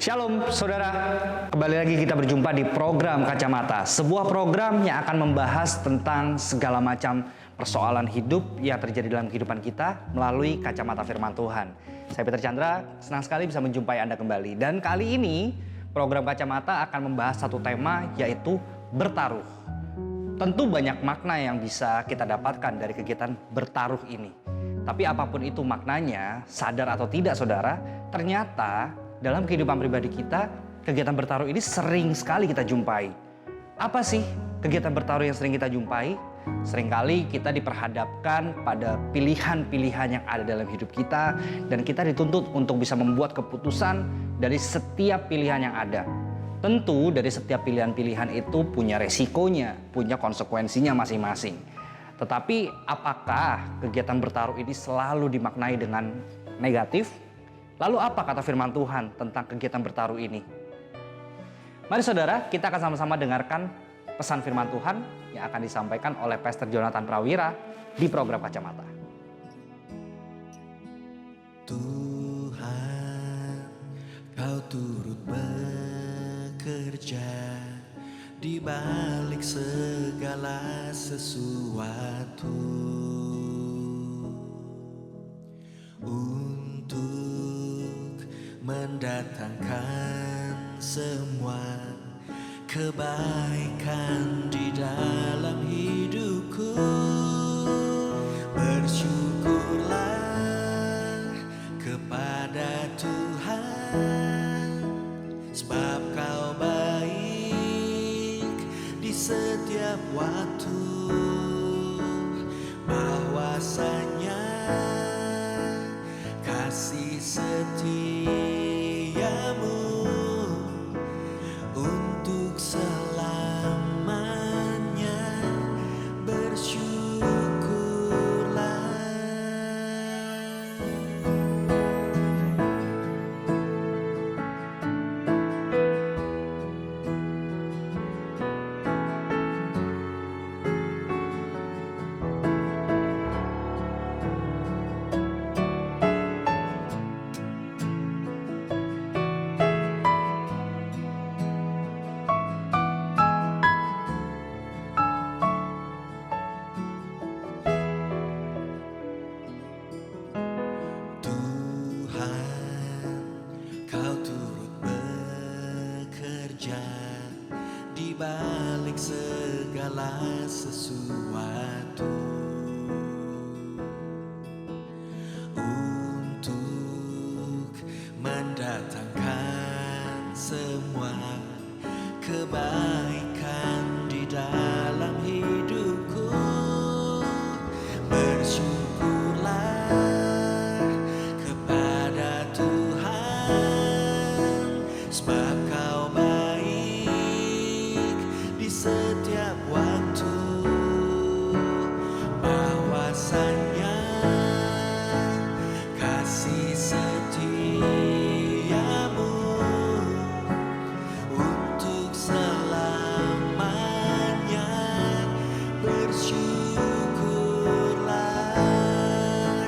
Shalom saudara, kembali lagi kita berjumpa di program Kacamata, sebuah program yang akan membahas tentang segala macam persoalan hidup yang terjadi dalam kehidupan kita melalui kacamata firman Tuhan. Saya Peter Chandra, senang sekali bisa menjumpai Anda kembali. Dan kali ini program Kacamata akan membahas satu tema, yaitu bertaruh. Tentu banyak makna yang bisa kita dapatkan dari kegiatan bertaruh ini. Tapi apapun itu maknanya, sadar atau tidak saudara, ternyata dalam kehidupan pribadi kita, kegiatan bertaruh ini sering sekali kita jumpai. Apa sih kegiatan bertaruh yang sering kita jumpai? Seringkali kita diperhadapkan pada pilihan-pilihan yang ada dalam hidup kita, dan kita dituntut untuk bisa membuat keputusan dari setiap pilihan yang ada. Tentu dari setiap pilihan-pilihan itu punya resikonya, punya konsekuensinya masing-masing. Tetapi apakah kegiatan bertaruh ini selalu dimaknai dengan negatif? Lalu apa kata firman Tuhan tentang kegiatan bertaruh ini? Mari saudara, kita akan sama-sama dengarkan pesan firman Tuhan yang akan disampaikan oleh Pastor Jonathan Prawira di program Kacamata. Tuhan, Kau turut bekerja di balik segala sesuatu untuk mendatangkan semua kebaikan di dalam hidupku. Bersyukurlah kepada Tuhan, sebab Kau baik di setiap waktu. Bahwasanya kasih setiamu untuk selamanya. Bersyukurlah. Tuhan, Kau turut bekerja di balik segala sesuatu untuk mendatangkan semua kebaikan di dalam hidupku. Bersyukurlah kepada Tuhan, sebab Kau baik di setiap waktu. Bahwasanya kasih setiamu untuk selamanya. Bersyukurlah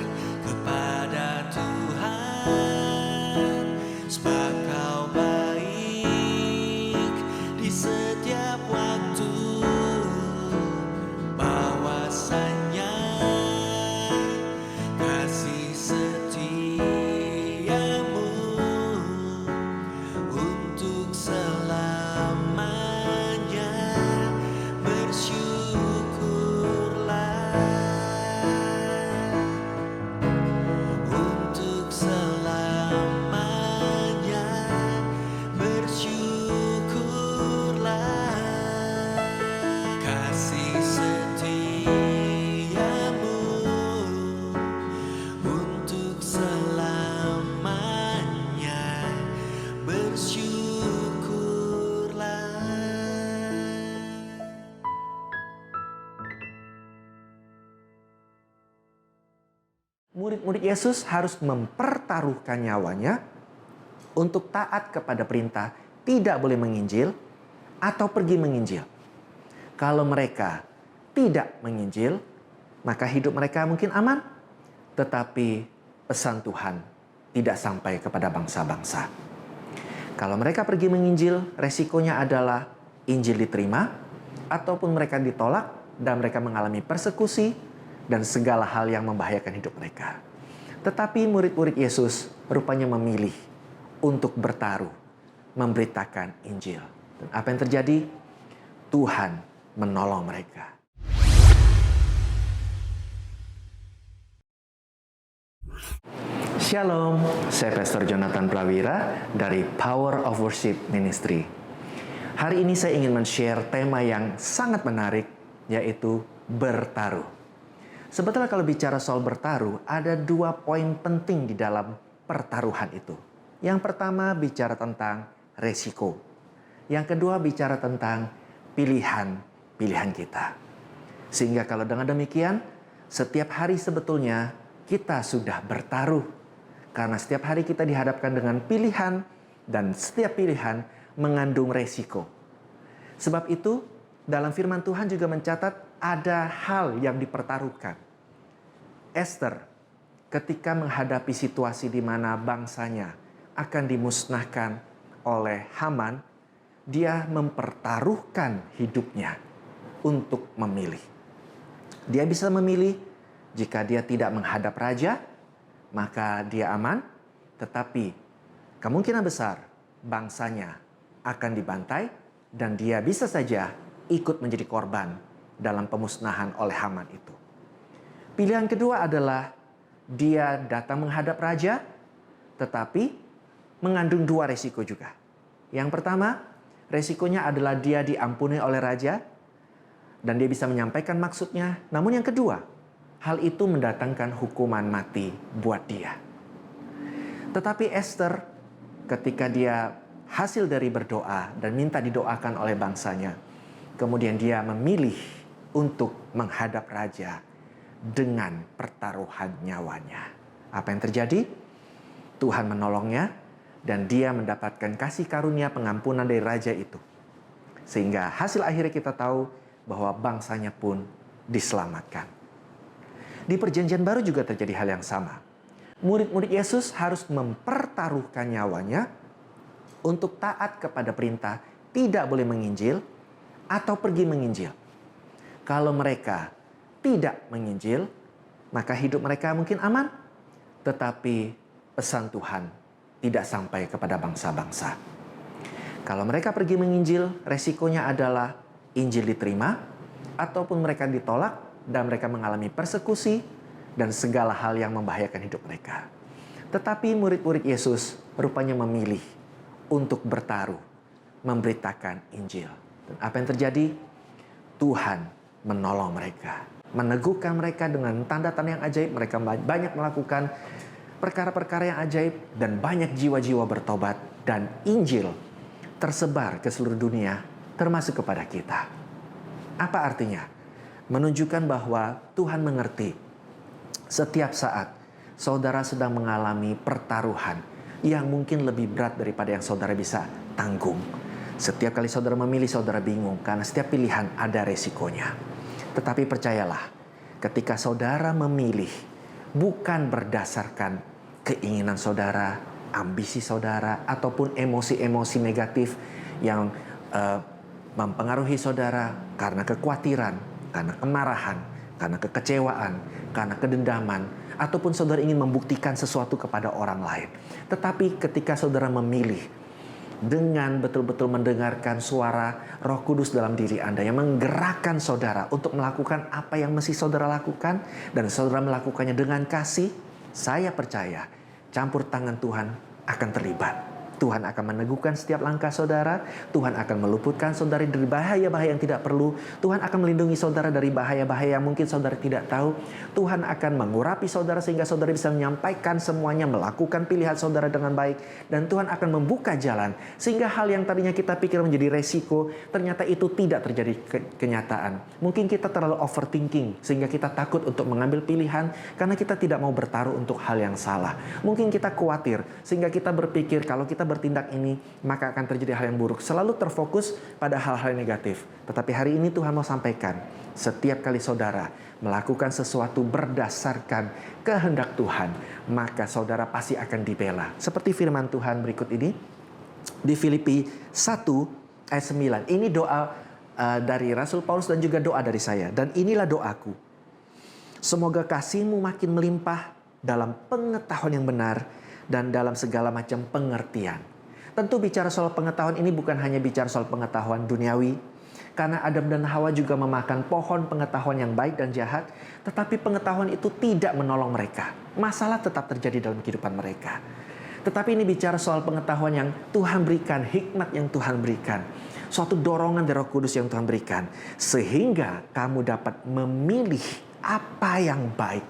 kepada Tuhan, sebab Kau baik di setiap waktu. Bahwasanya kasih setiamu untuk selamanya. Bersyukurlah untuk selamanya. Bersyukurlah kasih setiamu untuk selamanya. Bersyukurlah. Murid-murid Yesus harus mempertaruhkan nyawanya untuk taat kepada perintah tidak boleh menginjil atau pergi menginjil. Kalau mereka tidak menginjil, maka hidup mereka mungkin aman, tetapi pesan Tuhan tidak sampai kepada bangsa-bangsa. Kalau mereka pergi menginjil, resikonya adalah Injil diterima, ataupun mereka ditolak dan mereka mengalami persekusi dan segala hal yang membahayakan hidup mereka. Tetapi murid-murid Yesus rupanya memilih untuk bertaruh, memberitakan Injil. Dan apa yang terjadi? Tuhan menolong mereka. Shalom, saya Pastor Jonathan Prawira dari Power of Worship Ministry. Hari ini saya ingin men-share tema yang sangat menarik, yaitu bertaruh. Sebetulnya kalau bicara soal bertaruh, ada 2 poin penting di dalam pertaruhan itu. Yang pertama bicara tentang resiko. Yang kedua bicara tentang pilihan kita. Sehingga kalau dengan demikian, setiap hari sebetulnya kita sudah bertaruh. Karena setiap hari kita dihadapkan dengan pilihan dan setiap pilihan mengandung resiko. Sebab itu dalam firman Tuhan juga mencatat ada hal yang dipertaruhkan. Esther ketika menghadapi situasi di mana bangsanya akan dimusnahkan oleh Haman, dia mempertaruhkan hidupnya untuk memilih. Dia bisa memilih jika dia tidak menghadap raja, maka dia aman, tetapi kemungkinan besar bangsanya akan dibantai dan dia bisa saja ikut menjadi korban dalam pemusnahan oleh Haman itu. Pilihan kedua adalah dia datang menghadap raja, tetapi mengandung 2 resiko juga. Yang pertama, resikonya adalah dia diampuni oleh raja dan dia bisa menyampaikan maksudnya. Namun yang kedua, hal itu mendatangkan hukuman mati buat dia. Tetapi Esther ketika dia hasil dari berdoa dan minta didoakan oleh bangsanya, kemudian dia memilih untuk menghadap raja dengan pertaruhan nyawanya. Apa yang terjadi? Tuhan menolongnya dan dia mendapatkan kasih karunia pengampunan dari raja itu. Sehingga hasil akhirnya kita tahu bahwa bangsanya pun diselamatkan. Di Perjanjian Baru juga terjadi hal yang sama. Murid-murid Yesus harus mempertaruhkan nyawanya untuk taat kepada perintah tidak boleh menginjil atau pergi menginjil. Kalau mereka tidak menginjil, maka hidup mereka mungkin aman. Tetapi pesan Tuhan tidak sampai kepada bangsa-bangsa. Kalau mereka pergi menginjil, resikonya adalah Injil diterima ataupun mereka ditolak dan mereka mengalami persekusi dan segala hal yang membahayakan hidup mereka. Tetapi murid-murid Yesus rupanya memilih untuk bertaruh, memberitakan Injil. Dan apa yang terjadi? Tuhan menolong mereka, meneguhkan mereka dengan tanda-tanda yang ajaib. Mereka banyak melakukan perkara-perkara yang ajaib dan banyak jiwa-jiwa bertobat dan Injil tersebar ke seluruh dunia, termasuk kepada kita. Apa artinya? Menunjukkan bahwa Tuhan mengerti setiap saat saudara sedang mengalami pertaruhan yang mungkin lebih berat daripada yang saudara bisa tanggung. Setiap kali saudara memilih, saudara bingung karena setiap pilihan ada resikonya. Tetapi percayalah, ketika saudara memilih bukan berdasarkan keinginan saudara, ambisi saudara, ataupun emosi-emosi negatif yang mempengaruhi saudara karena kekhawatiran, karena kemarahan, karena kekecewaan, karena kedendaman, ataupun saudara ingin membuktikan sesuatu kepada orang lain. Tetapi ketika saudara memilih dengan betul-betul mendengarkan suara Roh Kudus dalam diri Anda yang menggerakkan saudara untuk melakukan apa yang mesti saudara lakukan, dan saudara melakukannya dengan kasih, saya percaya campur tangan Tuhan akan terlibat. Tuhan akan meneguhkan setiap langkah saudara. Tuhan akan meluputkan saudara dari bahaya-bahaya yang tidak perlu. Tuhan akan melindungi saudara dari bahaya-bahaya yang mungkin saudara tidak tahu. Tuhan akan mengurapi saudara sehingga saudara bisa menyampaikan semuanya, melakukan pilihan saudara dengan baik. Dan Tuhan akan membuka jalan sehingga hal yang tadinya kita pikir menjadi resiko, ternyata itu tidak terjadi kenyataan. Mungkin kita terlalu overthinking sehingga kita takut untuk mengambil pilihan karena kita tidak mau bertaruh untuk hal yang salah. Mungkin kita khawatir sehingga kita berpikir kalau kita bertindak ini maka akan terjadi hal yang buruk. Selalu terfokus pada hal-hal negatif. Tetapi hari ini Tuhan mau sampaikan, setiap kali saudara melakukan sesuatu berdasarkan kehendak Tuhan, maka saudara pasti akan dibela. Seperti firman Tuhan berikut ini, di Filipi 1 ayat 9. Ini doa dari Rasul Paulus dan juga doa dari saya. Dan inilah doaku. Semoga kasih-Mu makin melimpah dalam pengetahuan yang benar dan dalam segala macam pengertian. Tentu bicara soal pengetahuan ini bukan hanya bicara soal pengetahuan duniawi. Karena Adam dan Hawa juga memakan pohon pengetahuan yang baik dan jahat. Tetapi pengetahuan itu tidak menolong mereka. Masalah tetap terjadi dalam kehidupan mereka. Tetapi ini bicara soal pengetahuan yang Tuhan berikan, hikmat yang Tuhan berikan. Suatu dorongan dari Roh Kudus yang Tuhan berikan. Sehingga kamu dapat memilih apa yang baik.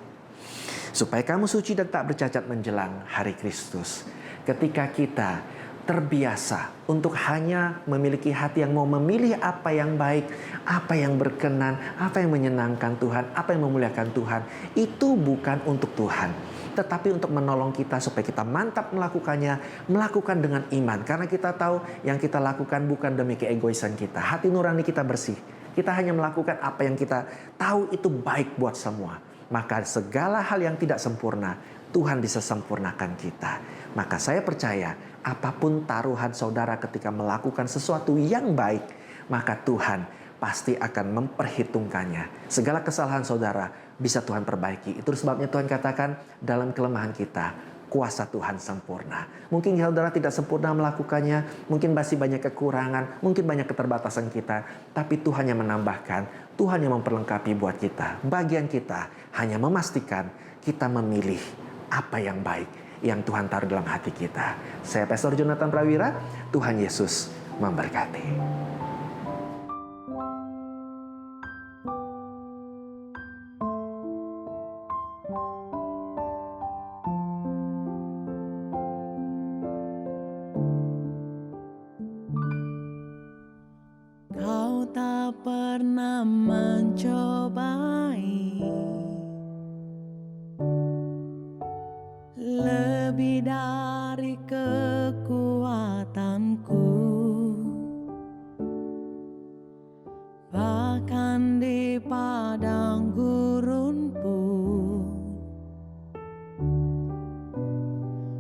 Supaya kamu suci dan tak bercacat menjelang hari Kristus. Ketika kita terbiasa untuk hanya memiliki hati yang mau memilih apa yang baik, apa yang berkenan, apa yang menyenangkan Tuhan, apa yang memuliakan Tuhan. Itu bukan untuk Tuhan, tetapi untuk menolong kita supaya kita mantap melakukannya, melakukan dengan iman. Karena kita tahu yang kita lakukan bukan demi keegoisan kita. Hati nurani kita bersih. Kita hanya melakukan apa yang kita tahu itu baik buat semua. Maka segala hal yang tidak sempurna, Tuhan bisa sempurnakan kita. Maka saya percaya apapun taruhan saudara ketika melakukan sesuatu yang baik, maka Tuhan pasti akan memperhitungkannya. Segala kesalahan saudara bisa Tuhan perbaiki. Itu sebabnya Tuhan katakan dalam kelemahan kita, kuasa Tuhan sempurna. Mungkin saudara tidak sempurna melakukannya, mungkin masih banyak kekurangan, mungkin banyak keterbatasan kita. Tapi Tuhan yang menambahkan, Tuhan yang memperlengkapi buat kita. Bagian kita hanya memastikan kita memilih apa yang baik yang Tuhan taruh dalam hati kita. Saya Pastor Jonathan Prawira, Tuhan Yesus memberkati. Kau tak pernah mencobai lebih dari kekuatanku, bahkan di padang gurun pun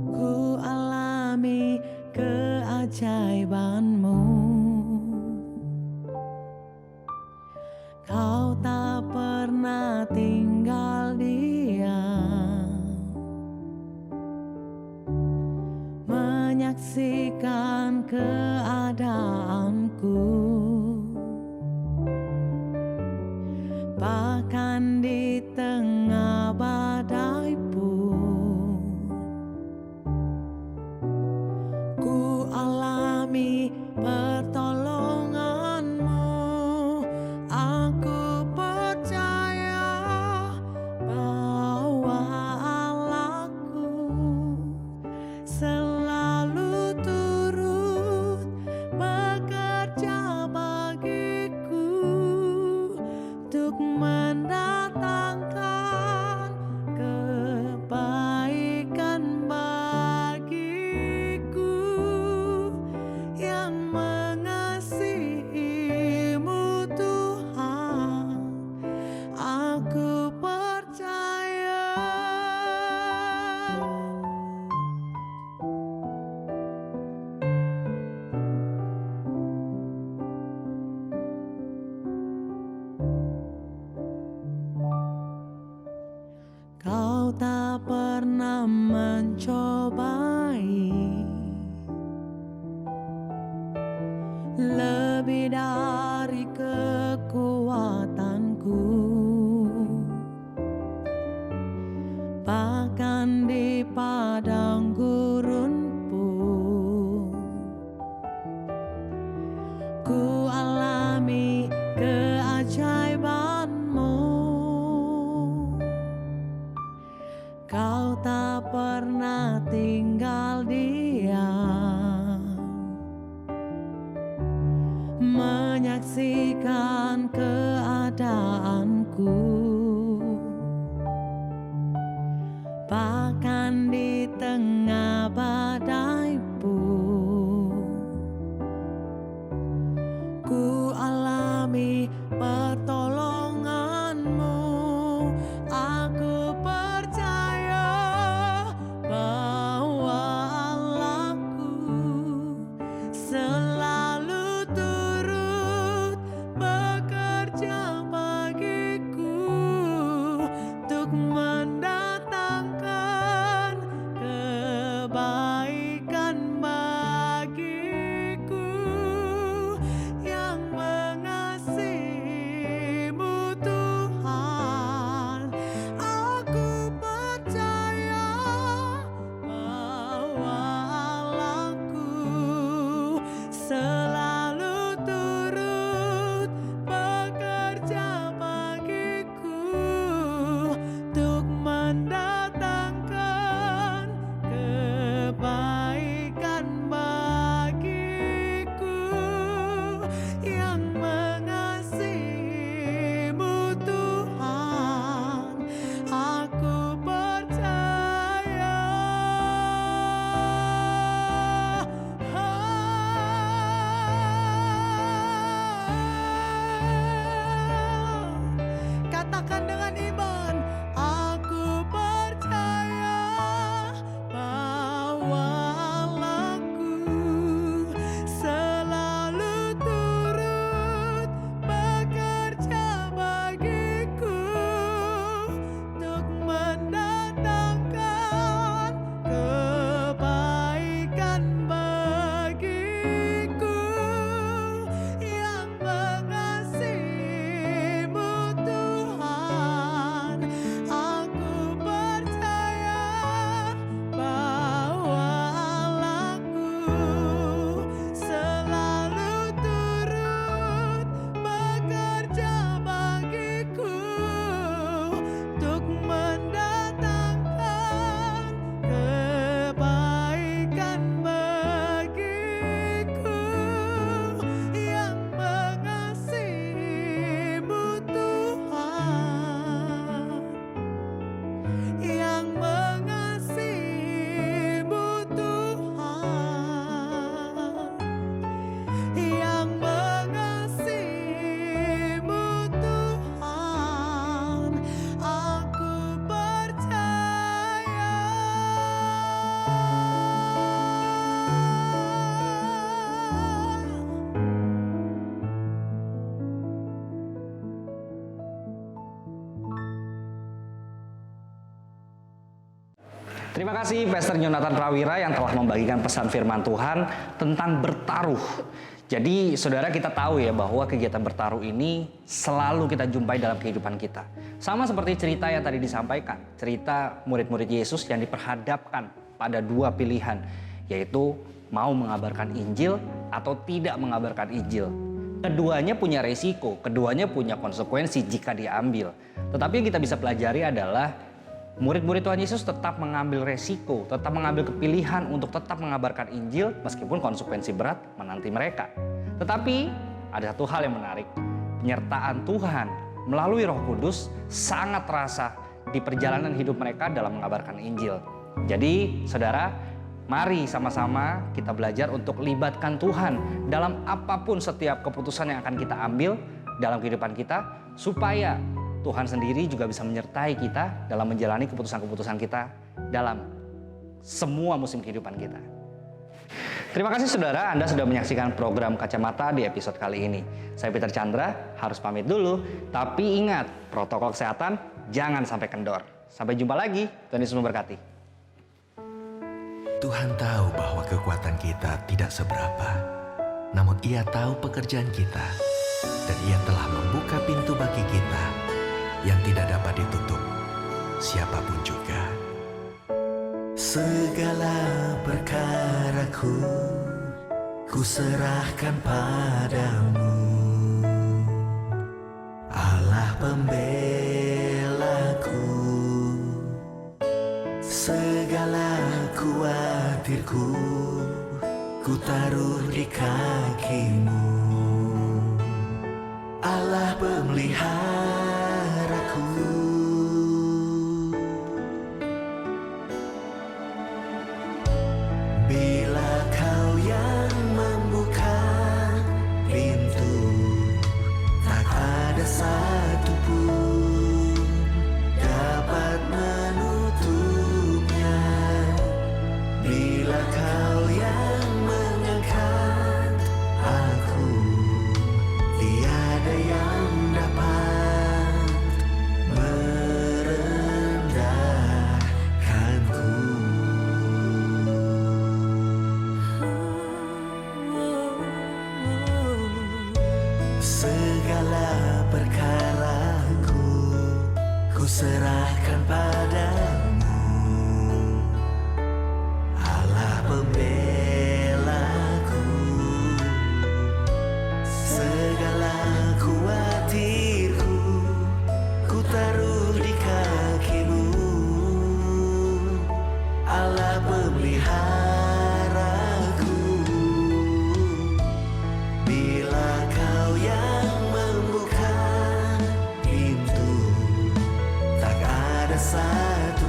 ku alami keajaibanmu. Kau tak pernah tinggal diam menyaksikan keadaanku, bahkan di tengah badai pun ku alami pertolonganmu. Aku percaya bahwa Allahku selalu turut bekerja bagiku untuk mendatangkan kebaikan bagiku yang mengasihimu Tuhan. Aku percaya. Kau tak pernah mencobai lebih dari kekuatanku, bahkan di padang gurun pun ku alami keajaibanmu. Kau tak pernah tinggal Bawaku selalu turut bekerja bagiku untuk mendatangkan kebaikan bagiku. Yang mengasihi-Mu Tuhan, aku percaya bahwa Allahku selalu turut bekerja bagiku untuk mendatangkan kebaikan bagiku. Yang mengasihi-Mu Tuhan, yang mengasihi-Mu Tuhan, yang mengasihi-Mu Tuhan, aku percaya. Terima kasih Pastor Jonathan Prawira yang telah membagikan pesan firman Tuhan tentang bertaruh. Jadi saudara, kita tahu ya bahwa kegiatan bertaruh ini selalu kita jumpai dalam kehidupan kita. Sama seperti cerita yang tadi disampaikan, cerita murid-murid Yesus yang diperhadapkan pada dua pilihan, yaitu mau mengabarkan Injil atau tidak mengabarkan Injil. Keduanya punya resiko, keduanya punya konsekuensi jika diambil. Tetapi yang kita bisa pelajari adalah murid-murid Tuhan Yesus tetap mengambil resiko, tetap mengambil kepilihan untuk tetap mengabarkan Injil meskipun konsekuensi berat menanti mereka. Tetapi ada satu hal yang menarik, penyertaan Tuhan melalui Roh Kudus sangat terasa di perjalanan hidup mereka dalam mengabarkan Injil. Jadi saudara, mari sama-sama kita belajar untuk libatkan Tuhan dalam apapun setiap keputusan yang akan kita ambil dalam kehidupan kita, supaya Tuhan sendiri juga bisa menyertai kita dalam menjalani keputusan-keputusan kita dalam semua musim kehidupan kita. Terima kasih saudara, Anda sudah menyaksikan program Kacamata di episode kali ini. Saya Peter Chandra, harus pamit dulu. Tapi ingat, protokol kesehatan jangan sampai kendor. Sampai jumpa lagi, Tuhan Yesus memberkati. Tuhan tahu bahwa kekuatan kita tidak seberapa. Namun Ia tahu pekerjaan kita. Dan Ia telah membuka pintu bagi kita yang tidak dapat ditutup, siapapun juga. Segala perkaraku, ku serahkan padamu, Allah pembelaku. Segala khawatirku, ku taruh di kaki-Mu, Allah pemeliharaku. Bila Kau yang membuka pintu, tak ada satu pun dapat menutupnya. Bila Kau yang mengangkat aku, tiada yang dapat merendahkanku. Segala perkaraku, ku serahkan padamu, Allah pembelaku. Segala khawatirku, ku taruh di kaki-Mu, Allah pemeliharaku. Bila Kau yang membuka pintu, tak ada satu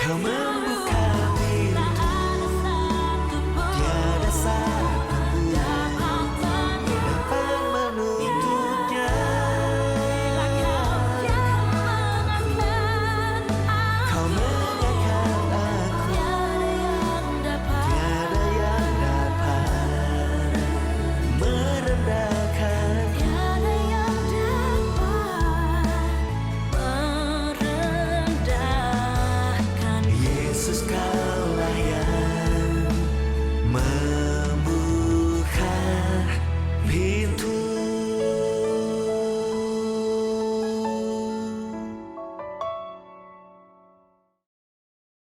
Kau